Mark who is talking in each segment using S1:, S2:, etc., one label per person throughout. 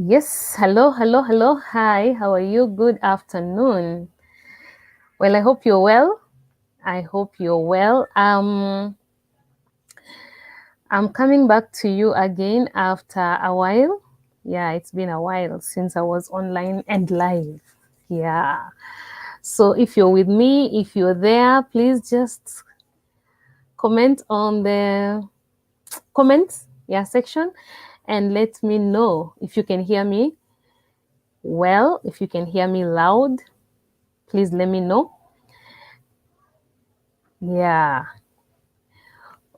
S1: Yes, hello, hello, hello. Hi, how are you? Good afternoon. Well, I hope you're well. I hope you're well. I'm coming back to you again after a while. Yeah, it's been a while since I was online and live. Yeah. So if you're with me, if you're there, please just comment on the comments, yeah, section and let me know if you can hear me well, if you can hear me loud. Please let me know. Yeah.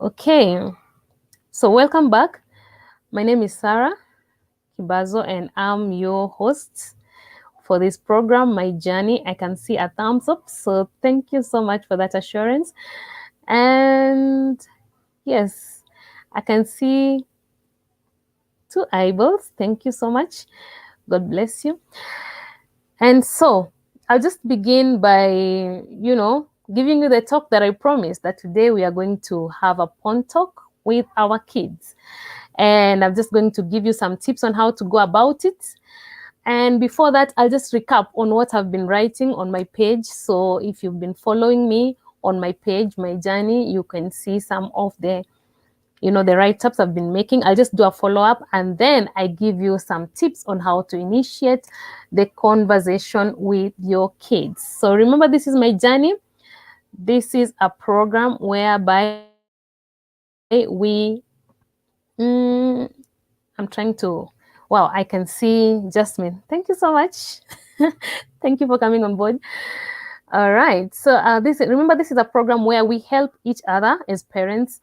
S1: Okay. So welcome back. My name is Sarah Kibazo and I'm your host for this program, My Journey. I can see a thumbs up. So thank you so much for that assurance. And yes, I can see two eyeballs. Thank you so much. God bless you. And so I'll just begin by, giving you the talk that I promised that today we are going to have a pond talk with our kids. And I'm just going to give you some tips on how to go about it. And before that, I'll just recap on what I've been writing on my page. So if you've been following me on my page, My Journey, you can see some of the write-ups I've been making. I'll just do a follow-up and then I give you some tips on how to initiate the conversation with your kids. So remember, this is My Journey. This is a program whereby I'm trying to, wow, I can see Jasmine. Thank you so much. Thank you for coming on board. All right. So remember, this is a program where we help each other as parents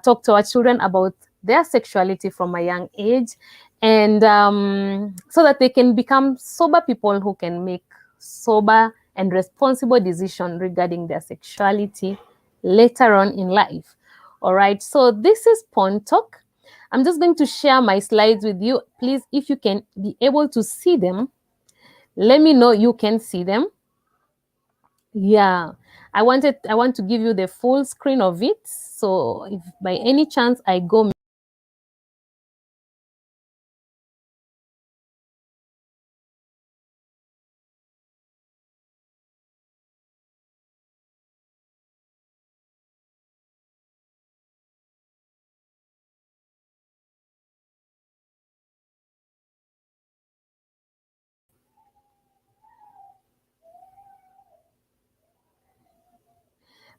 S1: talk to our children about their sexuality from a young age, and so that they can become sober people who can make sober and responsible decisions regarding their sexuality later on in life. All right. So this is Pon Talk. I'm just going to share my slides with you. Please, if you can be able to see them, let me know you can see them. Yeah, I want to give you the full screen of it. So if by any chance I go,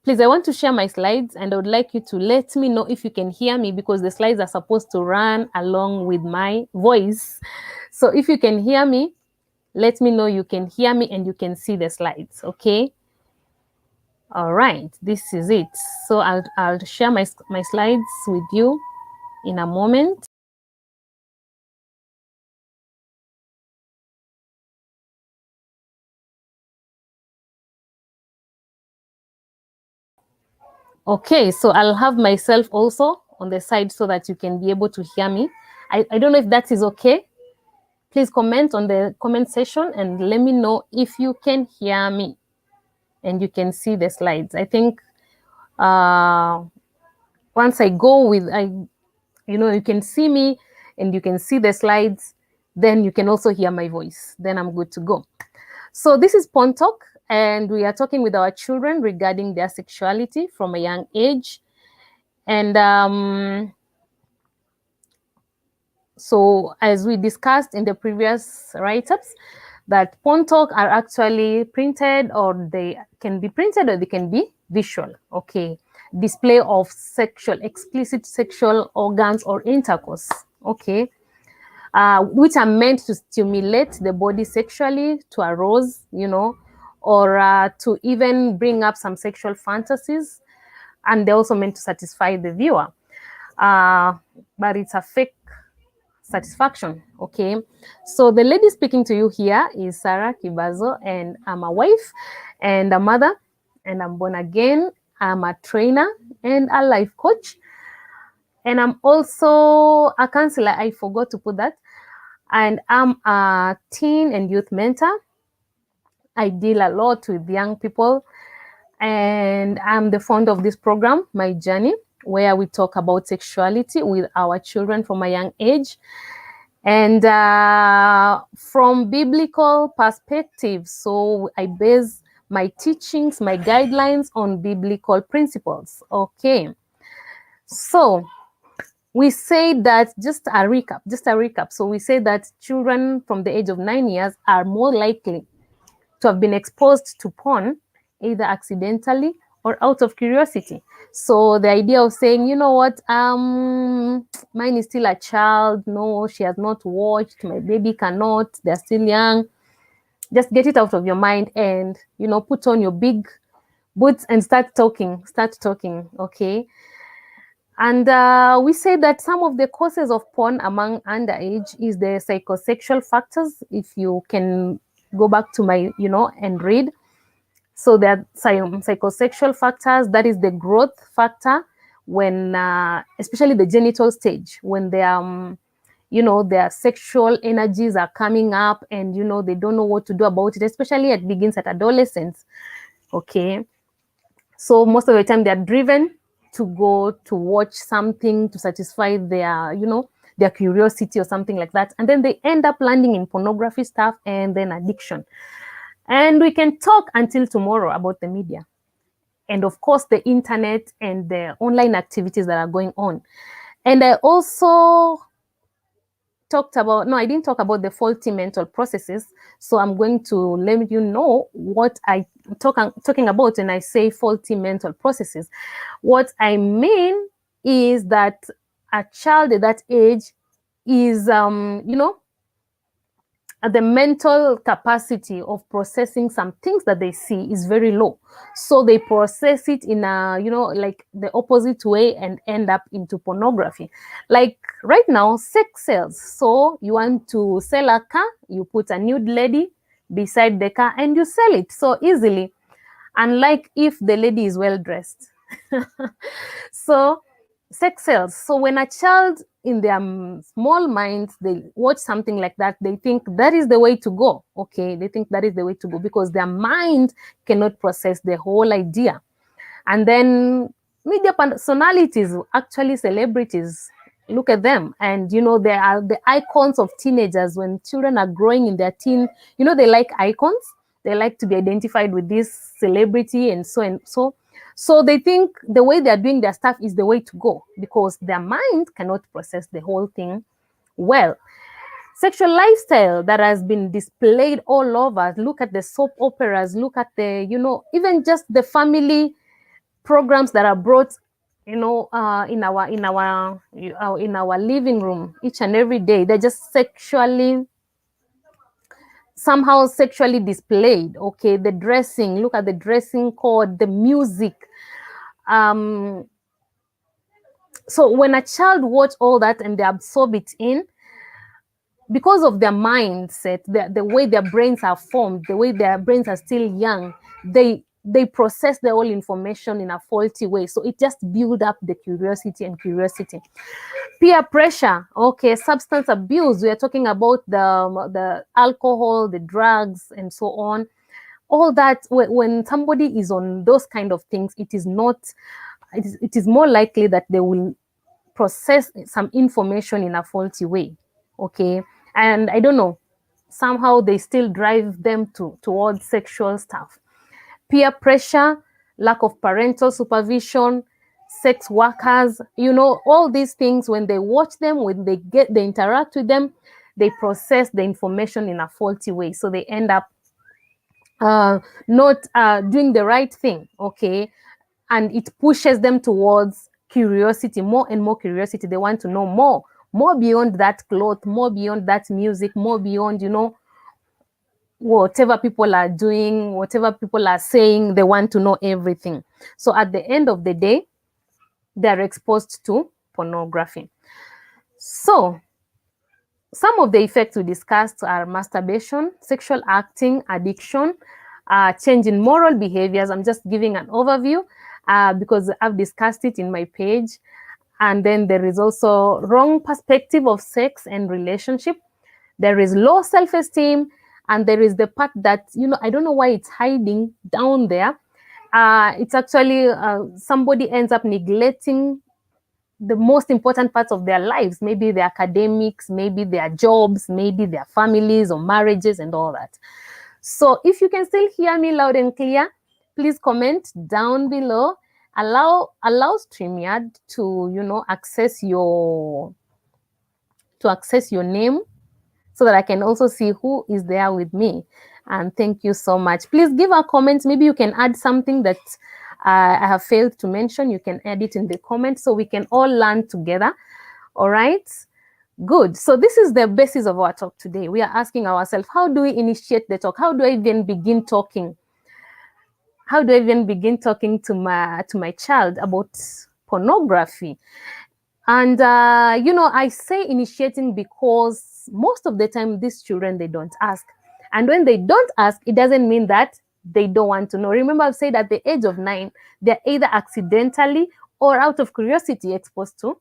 S1: please, I want to share my slides and I would like you to let me know if you can hear me, because the slides are supposed to run along with my voice. So if you can hear me, let me know you can hear me and you can see the slides, okay? All right, this is it. So I'll share my slides with you in a moment. Okay, so I'll have myself also on the side so that you can be able to hear me. I don't know if that is okay. Please comment on the comment section and let me know if you can hear me and you can see the slides. I think once I go with, you can see me and you can see the slides, then you can also hear my voice. Then I'm good to go. So this is Pon Talk, and we are talking with our children regarding their sexuality from a young age. And so as we discussed in the previous write-ups, that Pon Talk are actually printed, or they can be printed or they can be visual. Okay. Display of explicit sexual organs or intercourse. Okay. Which are meant to stimulate the body sexually, to arouse, or to even bring up some sexual fantasies. And they're also meant to satisfy the viewer. But it's a fake satisfaction. Okay. So the lady speaking to you here is Sarah Kibazo, and I'm a wife and a mother, and I'm born again. I'm a trainer and a life coach. And I'm also a counselor. I forgot to put that. And I'm a teen and youth mentor. I deal a lot with young people. And I'm the founder of this program, My Journey, where we talk about sexuality with our children from a young age. And from biblical perspective, so I base my teachings, my guidelines on biblical principles. Okay. So we say that, just a recap. So we say that children from the age of 9 years are more likely to have been exposed to porn, either accidentally or out of curiosity. So the idea of saying, you know what, mine is still a child. No, she has not watched. My baby cannot. They're still young. Just get it out of your mind and, put on your big boots and start talking. Start talking. Okay. And we say that some of the causes of porn among underage is the psychosexual factors. If you can go back to my, and read. So there are psychosexual factors. That is the growth factor when, especially the genital stage, when they are, their sexual energies are coming up and, they don't know what to do about it, especially it begins at adolescence. Okay. So most of the time they're driven to go to watch something to satisfy their, their curiosity or something like that. And then they end up landing in pornography stuff and then addiction. And we can talk until tomorrow about the media. And of course, the internet and the online activities that are going on. And I also I didn't talk about the faulty mental processes. So I'm going to let you know what I talking about when I say faulty mental processes. What I mean is that a child at that age is, the mental capacity of processing some things that they see is very low. So they process it in a, like the opposite way and end up into pornography. Like right now, sex sells. So you want to sell a car, you put a nude lady beside the car and you sell it so easily. Unlike if the lady is well dressed. So sex sells. So when a child in their small minds, they watch something like that, they think that is the way to go. Okay, they think that is the way to go because their mind cannot process the whole idea. And then media personalities, actually celebrities, look at them. And, they are the icons of teenagers. When children are growing in their teen, they like icons. They like to be identified with this celebrity and so and so. So they think the way they're doing their stuff is the way to go because their mind cannot process the whole thing well. Sexual lifestyle that has been displayed all over. Look at the soap operas, look at the, even just the family programs that are brought, in our living room each and every day. They're just somehow sexually displayed. Okay, the dressing, look at the dressing code, the music. So when a child watch all that and they absorb it in, because of their mindset, the way their brains are formed, the way their brains are still young, they process the whole information in a faulty way. So it just build up the curiosity. Peer pressure, okay, substance abuse. We are talking about the alcohol, the drugs, and so on. All that, when somebody is on those kind of things, it is more likely that they will process some information in a faulty way. Okay. And I don't know, somehow they still drive them towards sexual stuff. Peer pressure, lack of parental supervision, sex workers, all these things, when they watch them, when they interact with them, they process the information in a faulty way. So they end up not doing the right thing. Okay. And it pushes them towards curiosity, more and more curiosity. They want to know more beyond that cloth, more beyond that music, more beyond, whatever people are doing, whatever people are saying. They want to know everything. So at the end of the day, they're exposed to pornography. So some of the effects we discussed are masturbation, sexual acting, addiction, change in moral behaviors. I'm just giving an overview because I've discussed it in my page. And then there is also wrong perspective of sex and relationship. There is low self-esteem. And there is the part that, I don't know why it's hiding down there. It's actually somebody ends up neglecting the most important parts of their lives, maybe their academics, maybe their jobs, maybe their families or marriages and all that. So if you can still hear me loud and clear, please comment down below. Allow StreamYard to, access your name, so that I can also see who is there with me. And thank you so much. Please give a comment. Maybe you can add something that I have failed to mention. You can add it in the comments so we can all learn together. All right. Good. So this is the basis of our talk today. We are asking ourselves, how do we initiate the talk? How do I even begin talking? How do I even begin talking to my child about pornography? And, I say initiating because most of the time, these children, they don't ask. And when they don't ask, it doesn't mean that they don't want to know. Remember, I've said at the age of 9, they're either accidentally or out of curiosity exposed to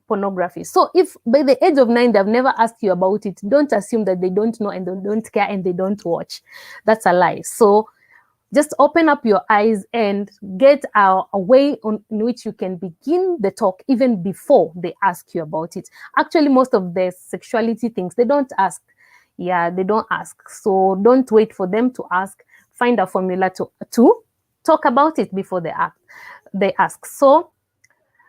S1: pornography. So if by the age of 9, they've never asked you about it, don't assume that they don't know and they don't care and they don't watch. That's a lie. So just open up your eyes and get a way in which you can begin the talk even before they ask you about it. Actually, most of the sexuality things, they don't ask. Yeah, they don't ask. So don't wait for them to ask. Find a formula to talk about it before they ask. So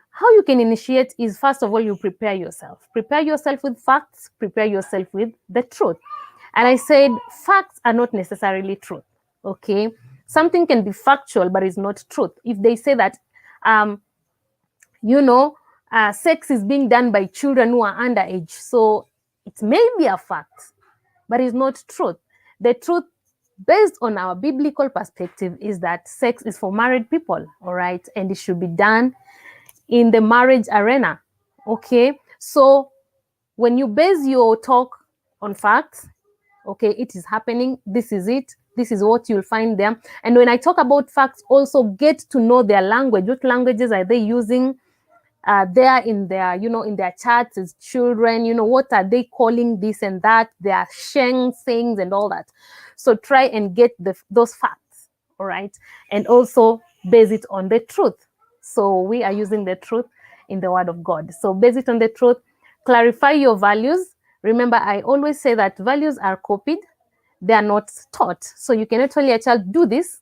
S1: how you can initiate is, first of all, you prepare yourself. Prepare yourself with facts. Prepare yourself with the truth. And I said facts are not necessarily truth. Okay, something can be factual but it's not truth. If they say that sex is being done by children who are underage, so it may be a fact but it's not truth. The truth, based on our biblical perspective, is that sex is for married people, all right, and it should be done in the marriage arena. Okay, so when you base your talk on facts, okay, it is happening, this is it, this is what you'll find there. And when I talk about facts, also get to know their language. What languages are they using there in their, in their chats as children? What are they calling this and that, their sheng sayings and all that. So try and get those facts, all right, and also base it on the truth. So we are using the truth in the Word of God. So base it on the truth. Clarify your values. Remember, I always say that values are copied, they are not taught. So you cannot tell your child, do this,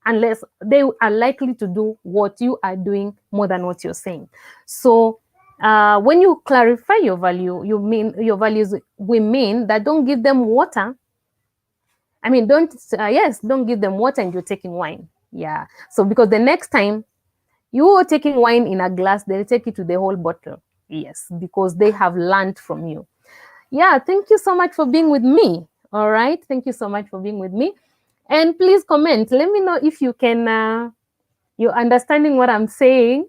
S1: unless they are likely to do what you are doing more than what you're saying. So when you clarify your value, you mean your values, we mean that don't give them water. I mean, don't give them water and you're taking wine. Yeah. So because the next time you are taking wine in a glass, they'll take it to the whole bottle. Yes, because they have learned from you. Yeah, thank you so much for being with me. All right, thank you so much for being with me. And please comment. Let me know if you can, you're understanding what I'm saying.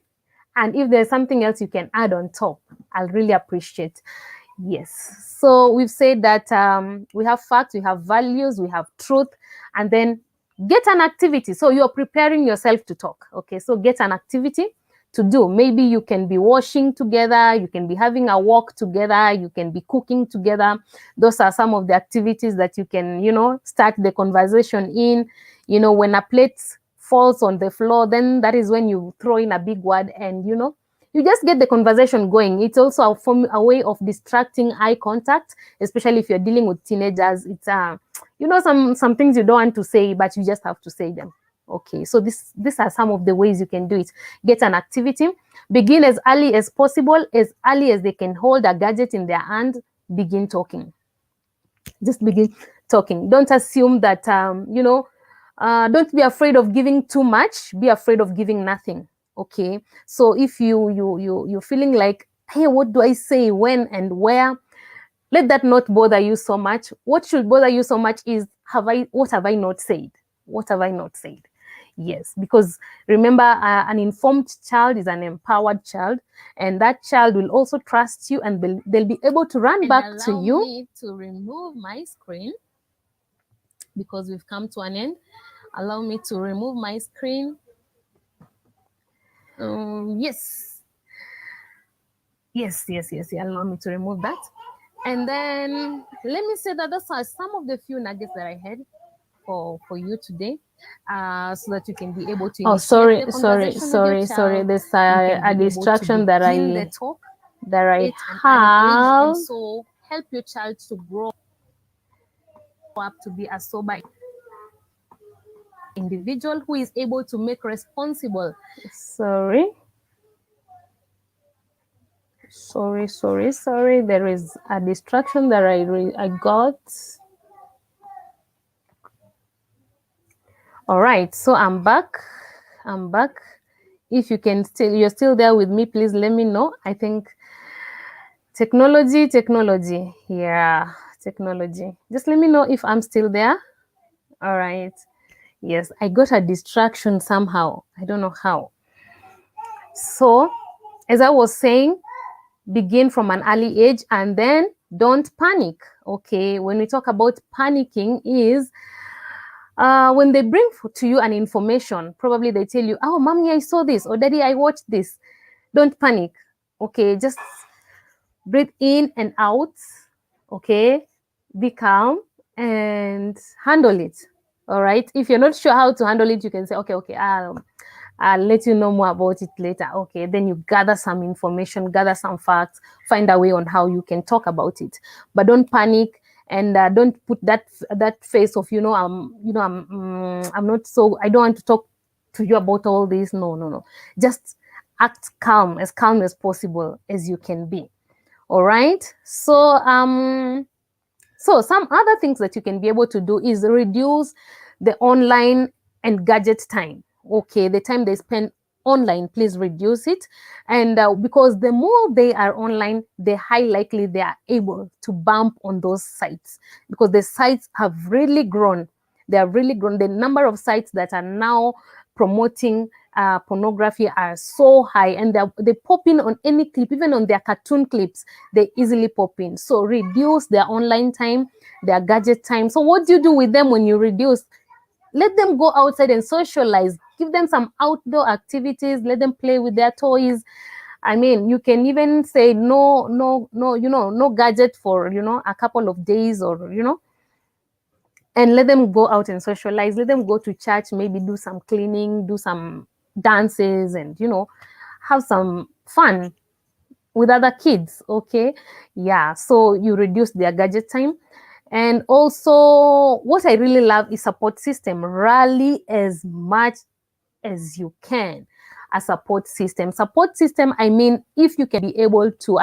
S1: And if there's something else you can add on top, I'll really appreciate. Yes. So we've said that we have facts, we have values, we have truth, and then get an activity. So you're preparing yourself to talk. Okay, so get an activity to do. Maybe you can be washing together, you can be having a walk together, you can be cooking together. Those are some of the activities that you can, start the conversation in. When a plate falls on the floor, then that is when you throw in a big word and, you just get the conversation going. It's also a way of distracting eye contact, especially if you're dealing with teenagers. It's, some things you don't want to say, but you just have to say them. Okay, so these are some of the ways you can do it. Get an activity. Begin as early as possible, as early as they can hold a gadget in their hand. Begin talking. Just begin talking. Don't assume that, don't be afraid of giving too much. Be afraid of giving nothing. Okay, so if you're feeling like, hey, what do I say, when and where, let that not bother you so much. What should bother you so much is, what have I not said? What have I not said? Yes, because remember, an informed child is an empowered child, and that child will also trust you, and they'll be able to run back to you. Allow me to remove my screen because we've come to an end. Allow me to remove my screen. Yes. Allow me to remove that. And then let me say that those are some of the few nuggets that I had. for you today, so that you can be able to
S2: Oh,
S1: initiate
S2: sorry,
S1: the
S2: sorry,
S1: conversation with your
S2: sorry, sorry.
S1: child.
S2: There's
S1: You can
S2: a
S1: be able to
S2: distraction
S1: begin the talk
S2: that I
S1: at an early age, and
S2: have.
S1: so help your child to grow up to be a sober individual who is able to make responsible.
S2: Sorry, sorry. There is a distraction that I got. All right, so I'm back. I'm back. If you're still there with me, please let me know. I think technology. Yeah, technology. Just let me know if I'm still there. All right. Yes, I got a distraction somehow. I don't know how. So, as I was saying, begin from an early age and then don't panic. Okay, when we talk about panicking, is when they bring to you an information, probably they tell you, oh, mommy, I saw this, or daddy, I watched this. Don't panic. Okay, just breathe in and out. Okay, be calm and handle it. All right, if you're not sure how to handle it, you can say, okay, I'll let you know more about it later. Okay, then you gather some information, gather some facts, find a way on how you can talk about it. But don't panic, and don't put that face of I'm not, so I don't want to talk to you about all this. No. Just act calm as possible as you can be. All right. So some other things that you can be able to do is reduce the online and gadget time. Okay, the time they spend online, please reduce it. And because the more they are online, the high likely they are able to bump on those sites, because the sites have really grown. They have really grown. The number of sites that are now promoting pornography are so high, and they pop in on any clip, even on their cartoon clips, they easily pop in. So reduce their online time, their gadget time. So what do you do with them when you reduce? Let them go outside and socialize. Give them some outdoor activities. Let them play with their toys. I mean, you can even say no, no gadget for, a couple of days, or, and let them go out and socialize. Let them go to church, maybe do some cleaning, do some dances, and, have some fun with other kids. Okay. Yeah. So you reduce their gadget time. And also, what I really love is support system. Rally as much as you can. A support system, I mean, if you can be able to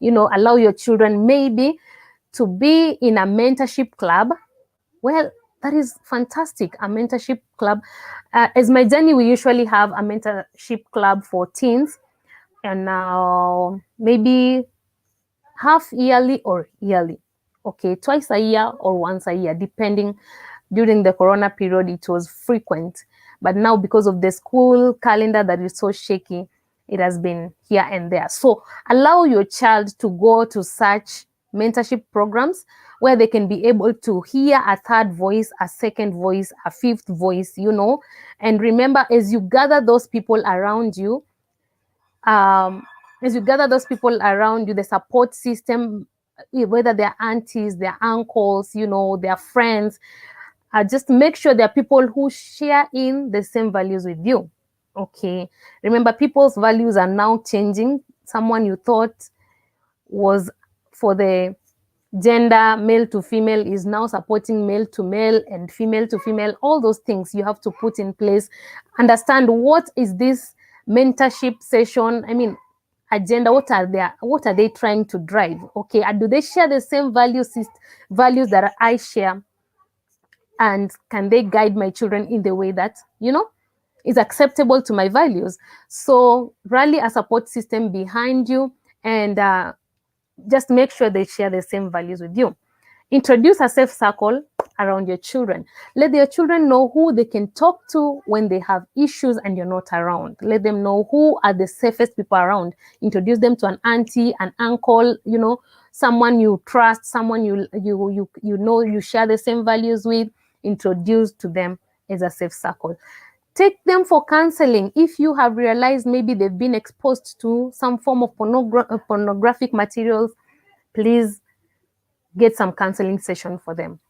S2: allow your children maybe to be in a mentorship club, well, that is fantastic. A mentorship club. As my journey, we usually have a mentorship club for teens, and now maybe half yearly or yearly. Okay, twice a year or once a year, depending. During the corona period, it was frequent. But now, because of the school calendar that is so shaky, it has been here and there. So allow your child to go to such mentorship programs where they can be able to hear a third voice, a second voice, a fifth voice, And remember, as you gather those people around you, um, the support system, whether they're aunties, their uncles, their friends, just make sure there are people who share in the same values with you. Okay. Remember, people's values are now changing. Someone you thought was for the gender male to female is now supporting male to male and female to female. All those things you have to put in place. Understand, what is this mentorship session, I mean, agenda, what are they trying to drive? Okay, and do they share the same values that I share? And can they guide my children in the way that is acceptable to my values? So rally a support system behind you, and just make sure they share the same values with you. Introduce a safe circle around your children. Let your children know who they can talk to when they have issues and you're not around. Let them know who are the safest people around. Introduce them to an auntie, an uncle, someone you trust, someone you share the same values with. Introduce to them as a safe circle. Take them for counseling. If you have realized maybe they've been exposed to some form of pornographic materials, please get some counseling session for them.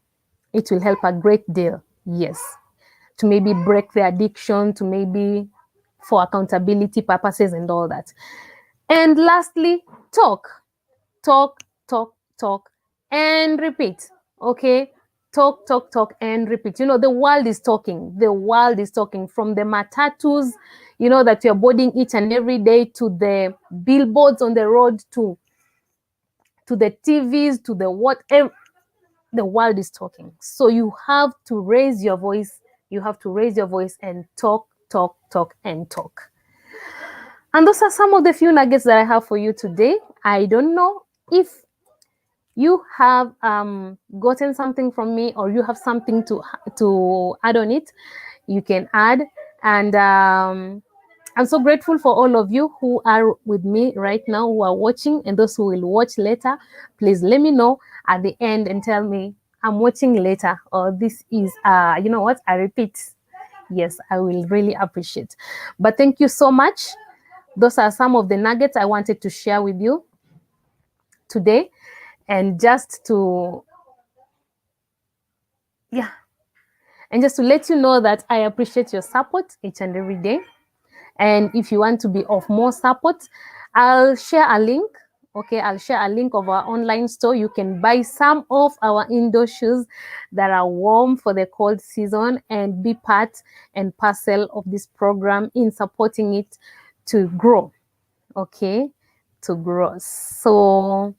S2: It will help a great deal. Yes. To maybe break the addiction, to maybe for accountability purposes and all that. And lastly, talk. Talk, talk, talk, and repeat. Okay? Talk, talk, talk, and repeat. You know, the world is talking. The world is talking, from the matatus, you know, that you're boarding each and every day, to the billboards on the road, to the TVs, to the whatever. The world is talking. So you have to raise your voice. You have to raise your voice and talk, talk, talk, and talk. And those are some of the few nuggets that I have for you today. I don't know if you have gotten something from me, or you have something to add on it. You can add. And I'm so grateful for all of you who are with me right now, who are watching, and those who will watch later. Please let me know at the end and tell me, I'm watching later, or this is you know what, I repeat. Yes, I will really appreciate. But thank you so much. Those are some of the nuggets I wanted to share with you today. And just to, yeah, and just to let you know that I appreciate your support each and every day. And if you want to be of more support, I'll share a link. Okay, I'll share a link of our online store. You can buy some of our indoor shoes that are warm for the cold season, and be part and parcel of this program in supporting it to grow. Okay, to grow. So,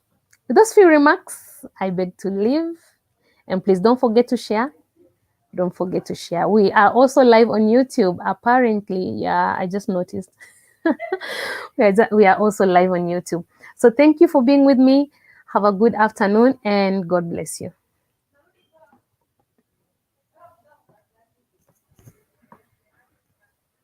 S2: with those few remarks, I beg to leave. And please don't forget to share. Don't forget to share. We are also live on YouTube, apparently. Yeah, I just noticed. We are also live on YouTube. So thank you for being with me. Have a good afternoon, and God bless you.